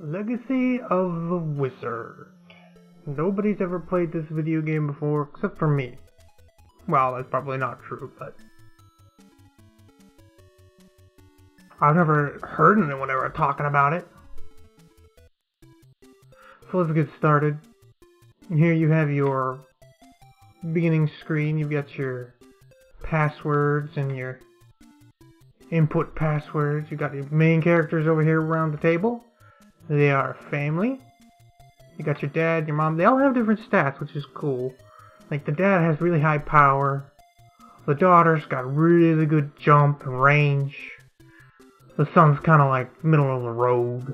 Legacy of the Wizard. Nobody's ever played this video game before except for me. Well, that's probably not true, but I've never heard anyone ever talking about it. So let's get started. Here you have your beginning screen. You've got your passwords and your input passwords. You've got your main characters over here around the table. They are family. You got your dad, your mom. They all have different stats, which is cool. Like, the dad has really high power. The daughter's got really good jump and range. The son's kind of like middle of the road.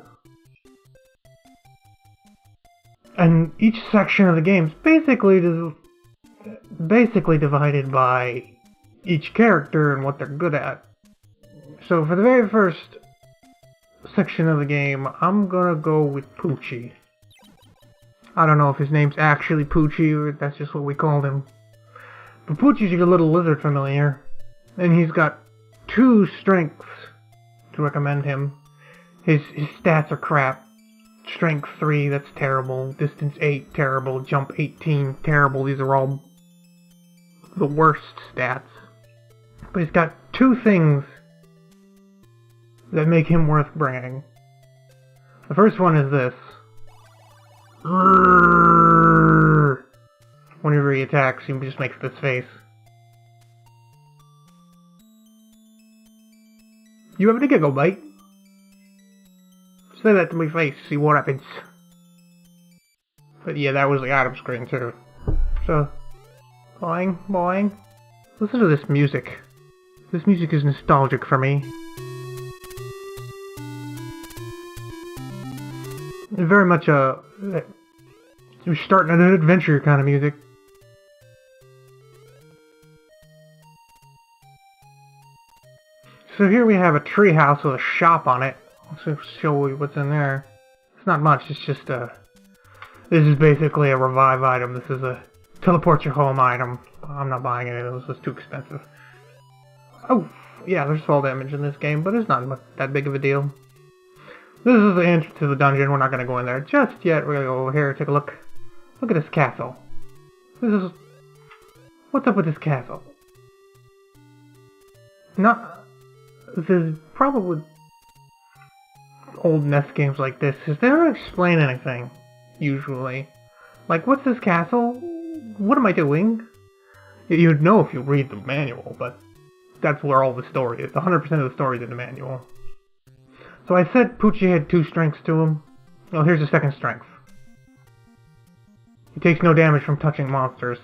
And each section of the game is basically divided by each character and what they're good at. So for the very first section of the game, I'm gonna go with Poochie. I don't know if his name's actually Poochie or if that's just what we called him. But Poochie's your little lizard familiar, and he's got 2 strengths to recommend him. His stats are crap. Strength 3, that's terrible. Distance 8, terrible. Jump 18, terrible. These are all the worst stats. But he's got 2 things that make him worth bringing. The first one is this. Whenever he attacks, he just makes this face. You having a giggle, mate? Say that to my face, see what happens. But yeah, that was the item screen too. So, boing, boing. Listen to this music. This music is nostalgic for me. It's very much you're starting an adventure kind of music. So here we have a tree house with a shop on it. Let's show you what's in there. It's not much, it's just this is basically a revive item. This is a teleport your home item. I'm not buying any of those, it's too expensive. Oh, yeah, there's fall damage in this game, but it's not that big of a deal. This is the entrance to the dungeon. We're not going to go in there just yet. We're going to go over here, take a look. Look at this castle. What's up with this castle? This is probably old NES games like this, is they don't explain anything, usually. Like, what's this castle? What am I doing? You'd know if you read the manual, but that's where all the story is. 100% of the story is in the manual. So I said Poochie had 2 strengths to him. Well, here's the second strength. He takes no damage from touching monsters.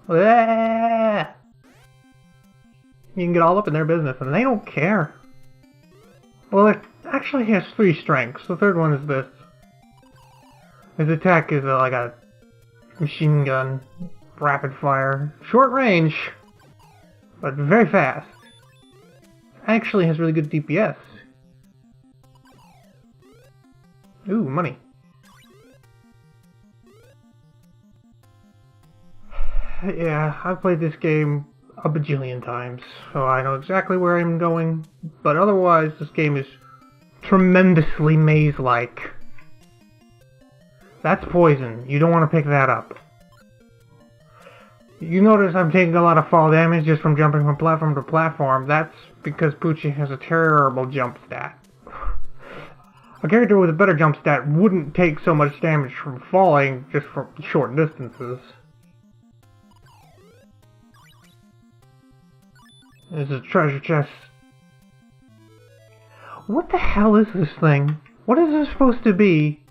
Ah! You can get all up in their business, and they don't care. Well, it actually has 3 strengths. The third one is this. His attack is like a machine gun, rapid fire, short range, but very fast. Actually has really good DPS. Ooh, money. Yeah, I've played this game a bajillion times, so I know exactly where I'm going, but otherwise this game is tremendously maze-like. That's poison. You don't want to pick that up. You notice I'm taking a lot of fall damage just from jumping from platform to platform. That's because Poochie has a terrible jump stat. A character with a better jump stat wouldn't take so much damage from falling just from short distances. There's a treasure chest. What the hell is this thing? What is this supposed to be?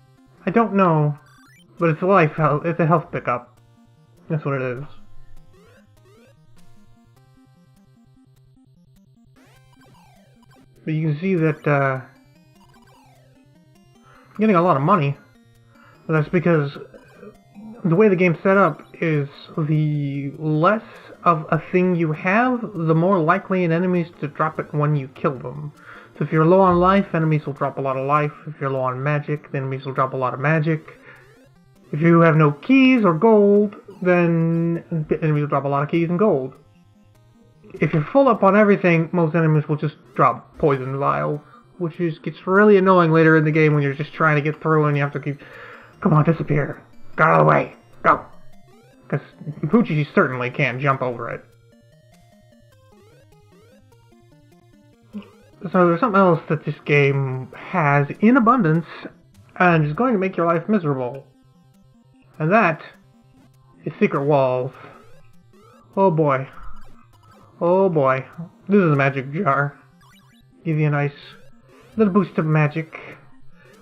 I don't know. But it's it's a health pickup. That's what it is. But you can see that I'm getting a lot of money. But that's because the way the game's set up is the less of a thing you have, the more likely an enemy is to drop it when you kill them. So if you're low on life, enemies will drop a lot of life. If you're low on magic, the enemies will drop a lot of magic. If you have no keys or gold, then the enemies will drop a lot of keys and gold. If you're full up on everything, most enemies will just drop poison vials. which gets really annoying later in the game when you're just trying to get through and you have to keep... Come on, disappear. Get out of the way. Go. Because Poochie certainly can't jump over it. So there's something else that this game has in abundance and is going to make your life miserable. And that is secret walls. Oh boy. Oh boy. This is a magic jar. Give you a nice little boost of magic,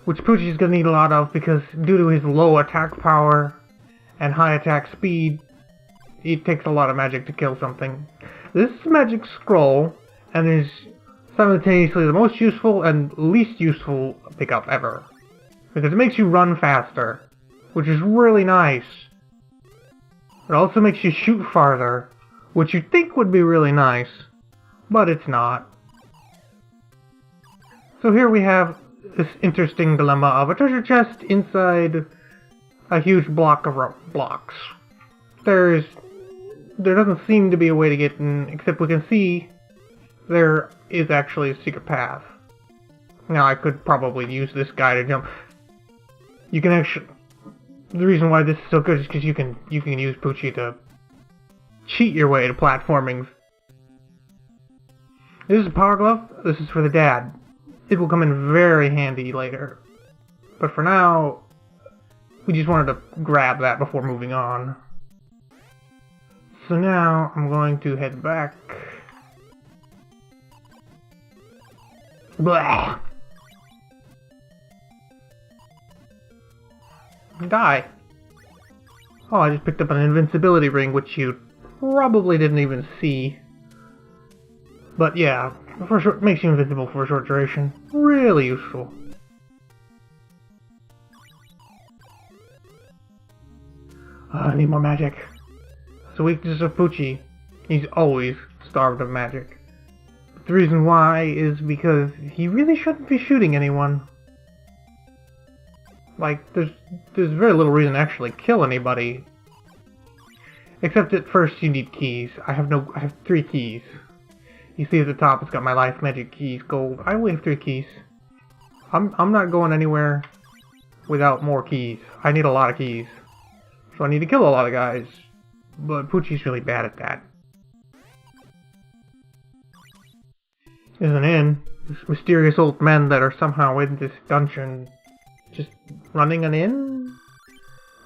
which Poochie's gonna need a lot of because due to his low attack power and high attack speed, it takes a lot of magic to kill something. This is a magic scroll, and is simultaneously the most useful and least useful pickup ever. Because it makes you run faster, which is really nice. It also makes you shoot farther, which you'd think would be really nice, but it's not. So here we have this interesting dilemma of a treasure chest inside a huge block of blocks. There doesn't seem to be a way to get in, except we can see there is actually a secret path. Now I could probably use this guy to jump. You can actually... The reason why this is so good is because you can use Poochie to cheat your way to platforming. This is a power glove. This is for the dad. It will come in very handy later. But for now, we just wanted to grab that before moving on. So now I'm going to head back. Blah! Die. Oh, I just picked up an invincibility ring, which you probably didn't even see. But yeah, makes you invisible for a short duration. Really useful. I need more magic. It's the weakness of Poochie. He's always starved of magic. But the reason why is because he really shouldn't be shooting anyone. Like, there's very little reason to actually kill anybody. Except at first you need keys. I have 3 keys. You see at the top it's got my life, magic, keys, gold. I only have 3 keys. I'm not going anywhere without more keys. I need a lot of keys. So I need to kill a lot of guys. But Poochie's really bad at that. There's an inn. These mysterious old men that are somehow in this dungeon just running an inn?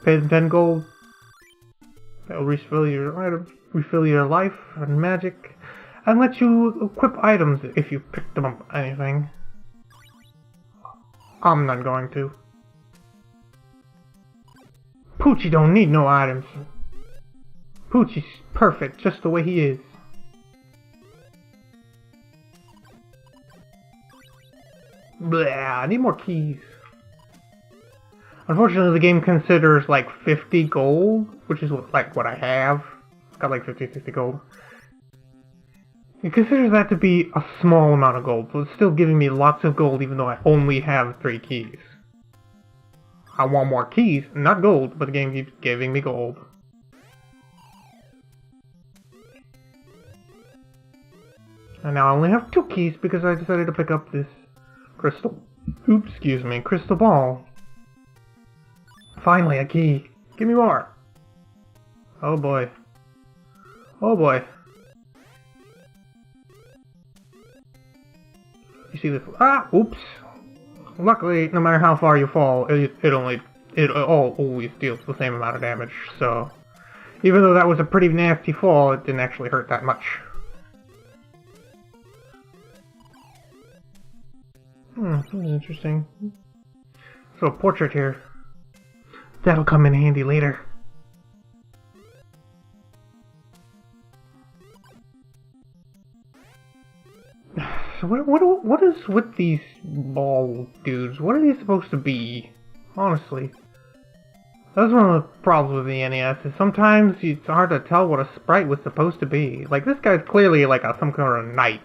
Pay them 10 gold. They'll refill your items, refill your life and magic, and let you equip items if you pick them up anything. I'm not going to. Poochie don't need no items. Poochie's perfect just the way he is. Blah, I need more keys. Unfortunately, the game considers like 50 gold, which is what I have. It's got like 50 gold. It considers that to be a small amount of gold, so it's still giving me lots of gold even though I only have 3 keys. I want more keys, not gold, but the game keeps giving me gold. And now I only have 2 keys because I decided to pick up this crystal ball. Finally, a key. Give me more. Oh boy. Oh boy. You see this? Ah! Oops. Luckily, no matter how far you fall, it always deals the same amount of damage. So, even though that was a pretty nasty fall, it didn't actually hurt that much. This is interesting. So, a portrait here. That'll come in handy later. So what is with these ball dudes? What are they supposed to be? Honestly. That's one of the problems with the NES, is sometimes it's hard to tell what a sprite was supposed to be. Like, this guy's clearly like some kind of knight.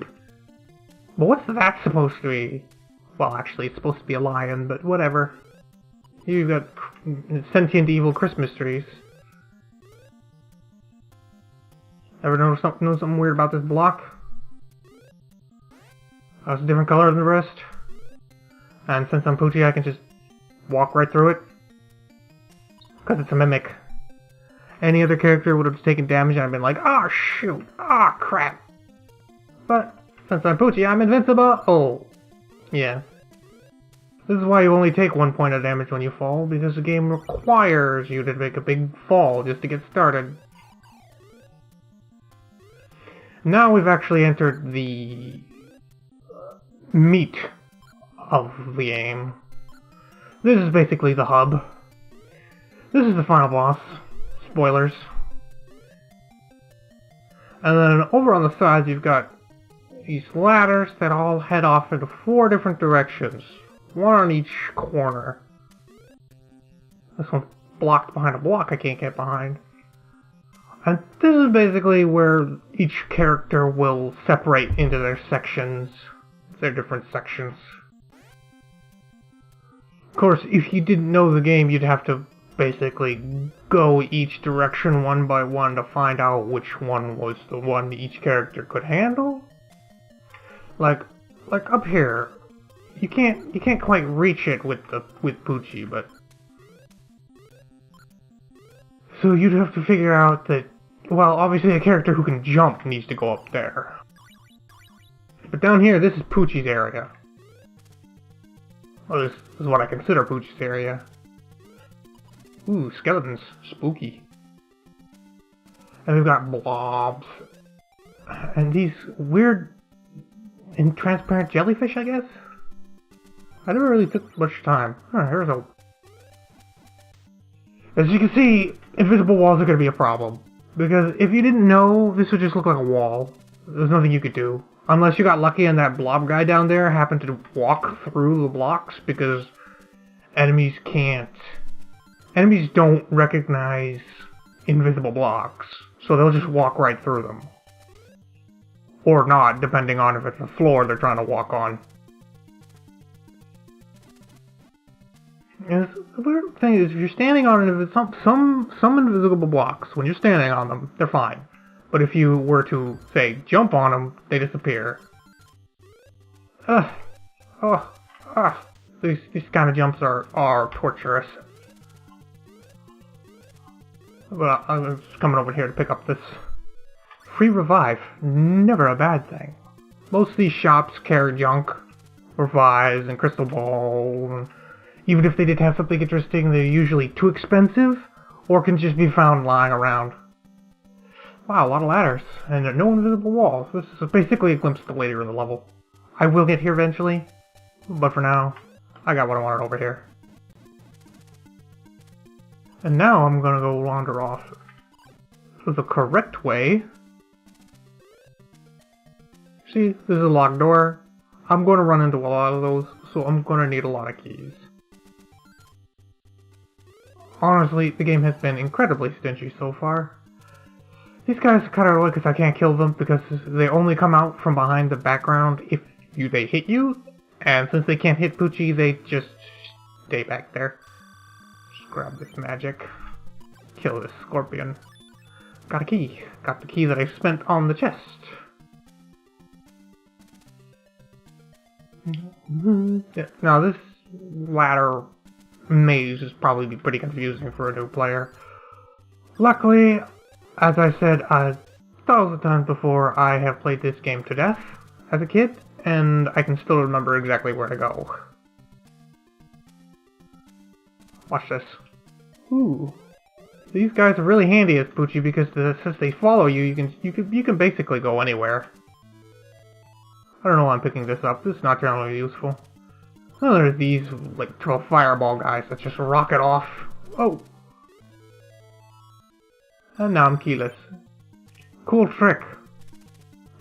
But what's that supposed to be? Well, actually, it's supposed to be a lion, but whatever. Here you've got sentient evil Christmas trees. Ever know something weird about this block? Oh, it's a different color than the rest. And since I'm Poochie, I can just walk right through it. Because it's a mimic. Any other character would have taken damage and I've been like, oh shoot, oh crap. But since I'm Poochie, I'm invincible. Oh, yeah. This is why you only take 1 point of damage when you fall, because the game requires you to make a big fall just to get started. Now we've actually entered the meat of the game. This is basically the hub. This is the final boss. Spoilers. And then over on the sides you've got these ladders that all head off into 4 different directions. 1 on each corner. This one's blocked behind a block I can't get behind. And this is basically where each character will separate into their sections. Their different sections. Of course, if you didn't know the game, you'd have to basically go each direction one by one to find out which one was the one each character could handle. Like up here, you can't quite reach it with Poochie, but so you'd have to figure out that, well, obviously a character who can jump needs to go up there. But down here, this is Poochie's area. Well, this is what I consider Poochie's area. Ooh, skeletons. Spooky. And we've got blobs. And these weird and transparent jellyfish, I guess? I never really took much time. Here's a... As you can see, invisible walls are going to be a problem. Because if you didn't know, this would just look like a wall. There's nothing you could do. Unless you got lucky and that blob guy down there happened to walk through the blocks, because enemies can't... Enemies don't recognize invisible blocks, so they'll just walk right through them. Or not, depending on if it's a floor they're trying to walk on. And the weird thing is, if you're standing on it, if it's some invisible blocks, when you're standing on them, they're fine. But if you were to, say, jump on them, they disappear. These kind of jumps are torturous. But I'm just coming over here to pick up this free revive. Never a bad thing. Most of these shops carry junk, revives, and crystal balls. And even if they did have something interesting, they're usually too expensive, or can just be found lying around. Wow, a lot of ladders, and no invisible walls. This is basically a glimpse of later in the level. I will get here eventually, but for now, I got what I wanted over here. And now I'm gonna go wander off. So the correct way... See, this is a locked door. I'm gonna run into a lot of those, so I'm gonna need a lot of keys. Honestly, the game has been incredibly stingy so far. These guys are kind of annoying because I can't kill them because they only come out from behind the background if they hit you. And since they can't hit Poochie, they just stay back there. Just grab this magic. Kill this scorpion. Got a key. Got the key that I spent on the chest. Yeah. Now this ladder maze is probably pretty confusing for a new player. Luckily, as I said 1,000 times before, I have played this game to death as a kid, and I can still remember exactly where to go. Watch this. Ooh. These guys are really handy as Poochie because since they follow you, you can basically go anywhere. I don't know why I'm picking this up. This is not generally useful. Oh, there's these like little fireball guys that just rocket off. Oh. And now I'm keyless. Cool trick.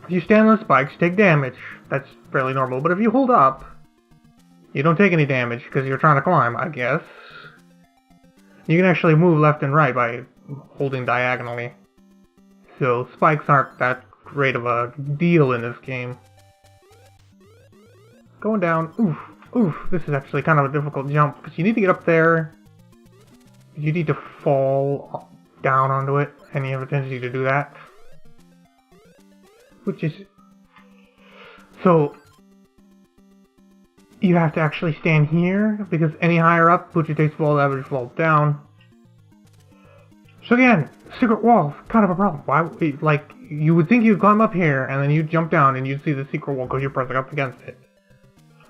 If you stand on spikes, take damage. That's fairly normal, but if you hold up, you don't take any damage because you're trying to climb, I guess. You can actually move left and right by holding diagonally. So spikes aren't that great of a deal in this game. Going down. Oof. Oof. This is actually kind of a difficult jump because you need to get up there. You need to fall down onto it, and you have a tendency to do that. Which is... So... you have to actually stand here, because any higher up, Poochie takes fall damage, falls down. So again, secret walls, kind of a problem. Why, like, you would think you'd climb up here, and then you'd jump down, and you'd see the secret wall because you're pressing up against it.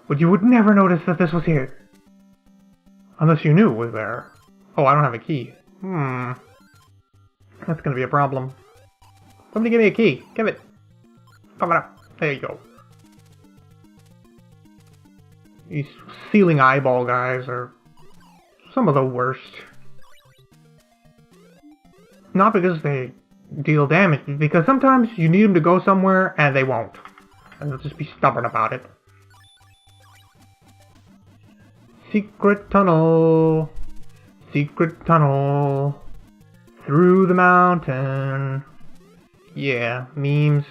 But you would never notice that this was here. Unless you knew it was there. Oh, I don't have a key. That's gonna be a problem. Somebody give me a key. Give it. Come on up. There you go. These ceiling eyeball guys are some of the worst. Not because they deal damage, but because sometimes you need them to go somewhere and they won't. And they'll just be stubborn about it. Secret tunnel. Secret tunnel. Through the mountain. Yeah, memes.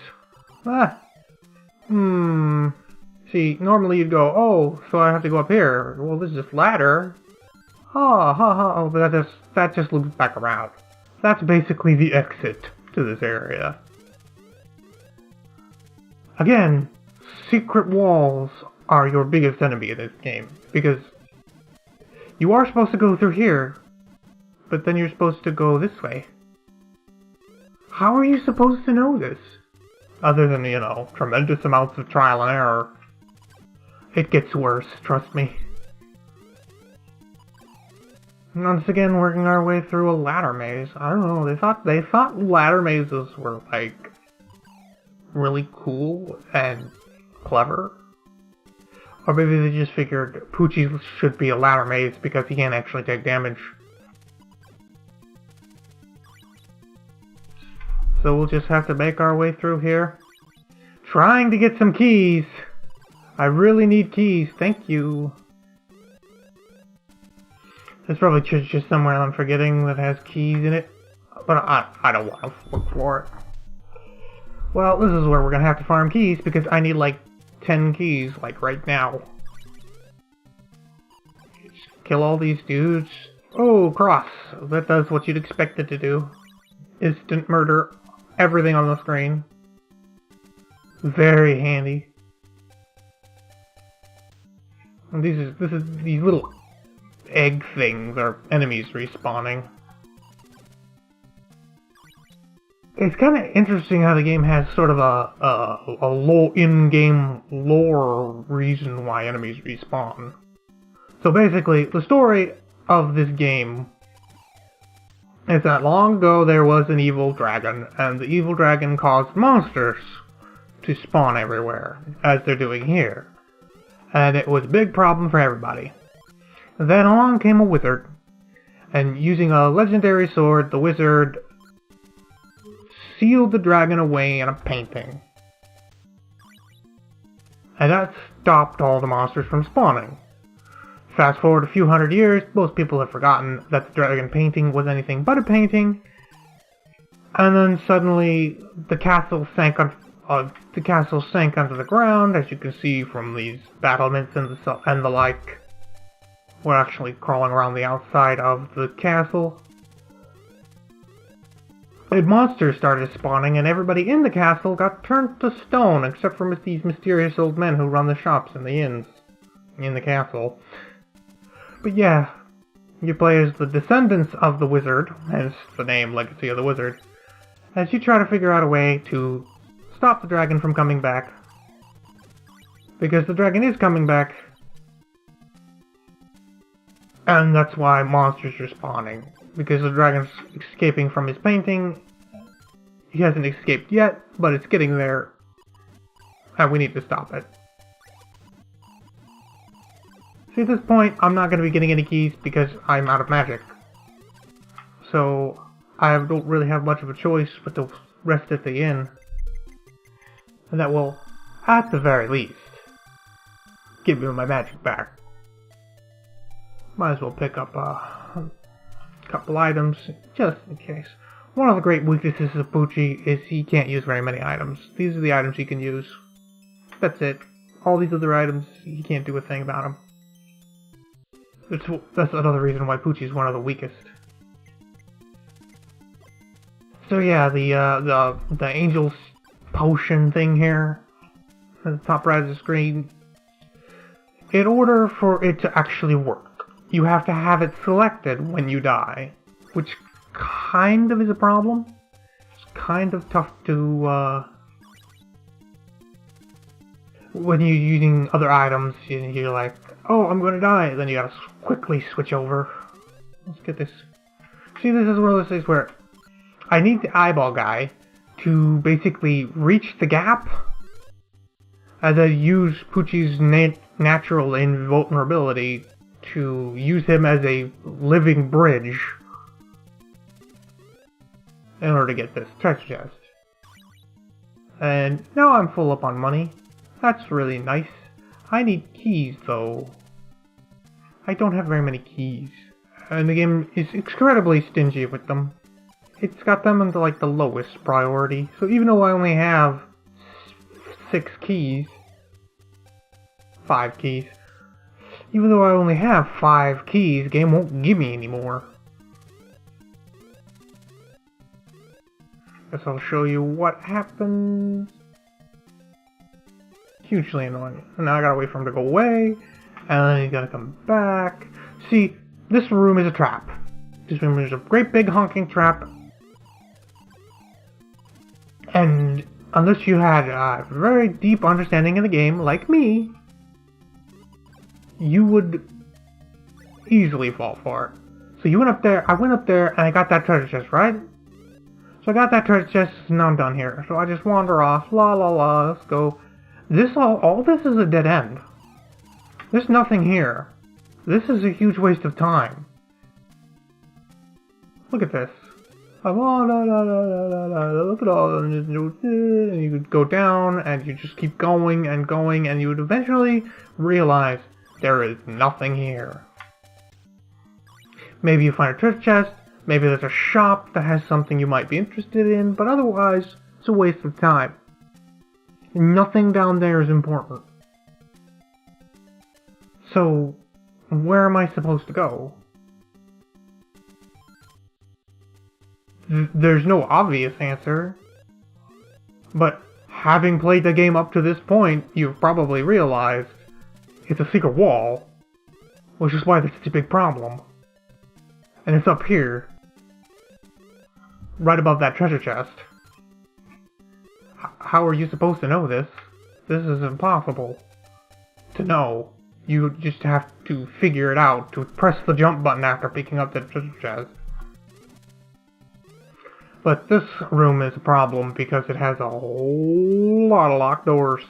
See, normally you'd go, oh, so I have to go up here. Well, this is just ladder. Oh, but that just loops back around. That's basically the exit to this area. Again, secret walls are your biggest enemy in this game, because you are supposed to go through here, but then you're supposed to go this way. How are you supposed to know this? Other than, you know, tremendous amounts of trial and error. It gets worse, trust me. Once again, working our way through a ladder maze. I don't know, they thought ladder mazes were, like, really cool and clever. Or maybe they just figured Poochie should be a ladder maze because he can't actually take damage. So we'll just have to make our way through here. Trying to get some keys. I really need keys, thank you. There's probably just somewhere I'm forgetting that has keys in it. But I don't want to look for it. Well, this is where we're gonna have to farm keys because I need like 10 keys, like right now. Just kill all these dudes. Oh, cross. That does what you'd expect it to do. Instant murder everything on the screen. Very handy. And these little egg things are enemies respawning. It's kind of interesting how the game has sort of a in-game lore reason why enemies respawn. So basically, the story of this game is that long ago there was an evil dragon, and the evil dragon caused monsters to spawn everywhere, as they're doing here. And it was a big problem for everybody. Then along came a wizard, and using a legendary sword, the wizard sealed the dragon away in a painting. And that stopped all the monsters from spawning. Fast forward a few hundred years, most people have forgotten that the dragon painting was anything but a painting. And then suddenly the castle sank under the ground, as you can see from these battlements and the like. We're actually crawling around the outside of the castle. And monsters started spawning, and everybody in the castle got turned to stone, except for these mysterious old men who run the shops and the inns in the castle. But yeah, you play as the descendants of the wizard, hence the name Legacy of the Wizard, as you try to figure out a way to stop the dragon from coming back. Because the dragon is coming back, and that's why monsters are spawning. Because the dragon's escaping from his painting. He hasn't escaped yet, but it's getting there. And we need to stop it. See, at this point, I'm not going to be getting any keys because I'm out of magic. So, I don't really have much of a choice but to rest at the inn. And that will, at the very least, give me my magic back. Might as well pick up a couple items, just in case. One of the great weaknesses of Poochie is he can't use very many items. These are the items he can use. That's it. All these other items, he can't do a thing about them. That's another reason why Poochie is one of the weakest. So yeah, the angel's potion thing here, at the top right of the screen, in order for it to actually work, you have to have it selected when you die, which kind of is a problem. It's kind of tough to, when you're using other items, and you're like, oh, I'm gonna die, then you gotta quickly switch over. Let's get this. See, this is one of those things where I need the eyeball guy to basically reach the gap, and then use Poochie's natural invulnerability to use him as a living bridge in order to get this treasure chest. And now I'm full up on money. That's really nice. I need keys though. I don't have very many keys. And the game is incredibly stingy with them. It's got them into like the lowest priority. So even though I only have 5 keys, even though I only have 5 keys, the game won't give me any more. Guess I'll show you what happens. Hugely annoying. And now I gotta wait for him to go away, and then he's gotta come back. See, this room is a trap. This room is a great big honking trap. And unless you had a very deep understanding of the game, like me, you would easily fall for it. So you went up there, I went up there, and I got that treasure chest, right? So I got that treasure chest, and now I'm done here. So I just wander off, la la la, let's go. All this is a dead end. There's nothing here. This is a huge waste of time. Look at this. Look at all, and you could go down, and you just keep going, and you would eventually realize there is nothing here. Maybe you find a treasure chest, maybe there's a shop that has something you might be interested in, but otherwise, it's a waste of time. Nothing down there is important. So, where am I supposed to go? There's no obvious answer, but having played the game up to this point, you've probably realized it's a secret wall, which is why there's such a big problem. And it's up here, right above that treasure chest. How are you supposed to know this? This is impossible to know. You just have to figure it out, to press the jump button after picking up the treasure chest. But this room is a problem because it has a whole lot of locked doors.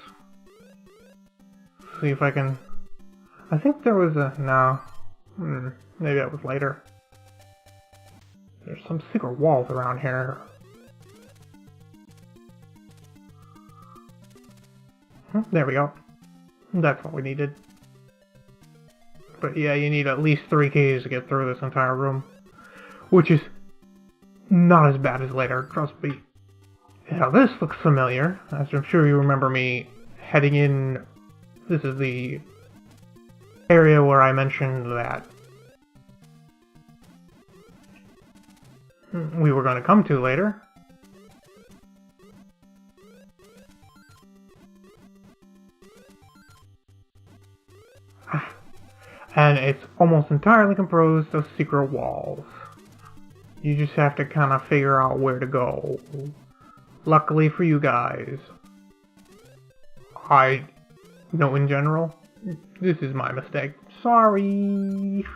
See if I can... I think there was a... no. Maybe that was later. There's some secret walls around here. There we go. That's what we needed. But yeah, you need at least 3 keys to get through this entire room. Which is not as bad as later, trust me. Now this looks familiar, as I'm sure you remember me heading in. This is the area where I mentioned that we were going to come to later. And it's almost entirely composed of secret walls. You just have to kind of figure out where to go. Luckily for you guys, I know in general, this is my mistake. Sorry.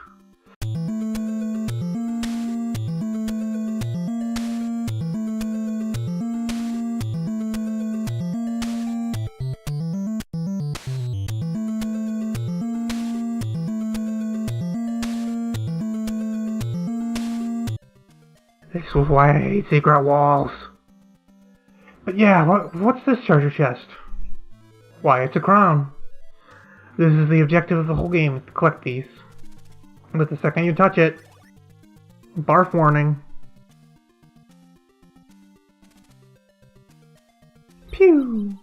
This is why I hate secret walls. But yeah, what's this treasure chest? Why, it's a crown. This is the objective of the whole game, to collect these. But the second you touch it, barf warning. Pew!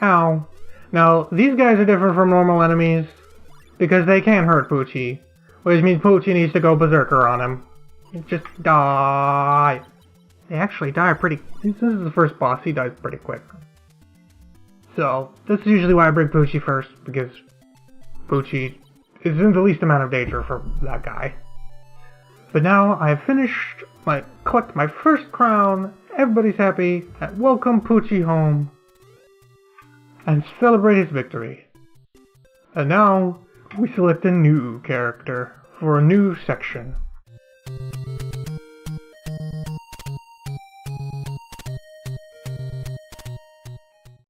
Ow. Now, these guys are different from normal enemies, because they can't hurt Poochie. Which means Poochie needs to go berserker on him. Just die. They actually die pretty... This is the first boss, he dies pretty quick. So, this is usually why I bring Poochie first, because Poochie is in the least amount of danger for that guy. But now I have finished collect my first crown, everybody's happy, and welcome Poochie home, and celebrate his victory. And now we select a new character for a new section.